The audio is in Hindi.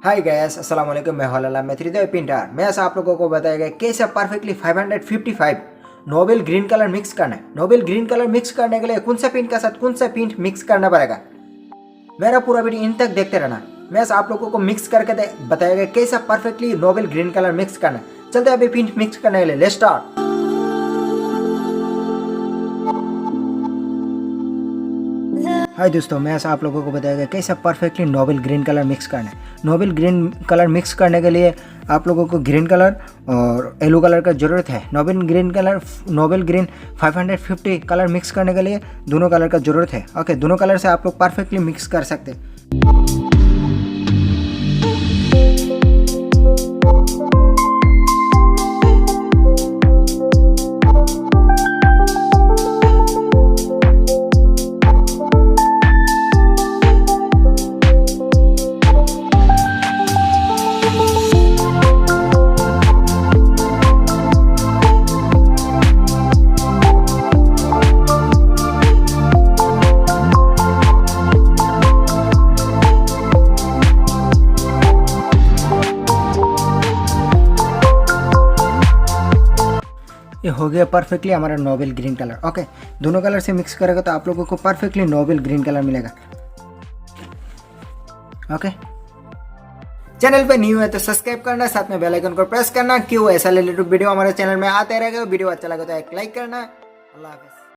हाय गाइस, अस्सलाम वालेकुम। मैं हलाल अहमद रिधी पेंटर। मैं ऐसा आप लोगों को बताएगा कैसे perfectly 555 Nobel green colour mix करना है। नोबेल ग्रीन कलर मिक्स करने के लिए कौन सा पेंट के साथ कौन सा पेंट मिक्स करना पड़ेगा, मेरा पूरा वीडियो इन तक देखते रहना। मैं ऐसा आप लोगों को मिक्स करके बताएगा कैसे perfectly Nobel green colour mix करना है। चलते अभी पेंट मिक्स करने के लिए, लेट्स स्टार्ट। हाय दोस्तों, मैं ऐसा आप लोगों को बताएगा कैसे perfectly Nobel green colour mix करना है। नोबेल ग्रीन कलर मिक्स करने के लिए आप लोगों को ग्रीन कलर और येलो कलर का ज़रूरत है। नोबेल ग्रीन 550 कलर मिक्स करने के लिए दोनों कलर का ज़रूरत है। ओके, दोनों कलर से आप लोग परफेक्टली मिक्स कर सकते हैं। ये हो गया परफेक्टली हमारा नोबेल ग्रीन कलर। ओके, दोनों कलर से मिक्स करेगा तो आप लोगों को परफेक्टली नोबेल ग्रीन कलर मिलेगा। ओके, चैनल पे न्यू है तो सब्सक्राइब करना, साथ में बेल आइकन को प्रेस करना। क्यों ऐसा रिलेटेड वीडियो हमारे चैनल में आते रहेगा। वीडियो अच्छा लगे तो एक लाइक करना। अल्लाह हाफिज़।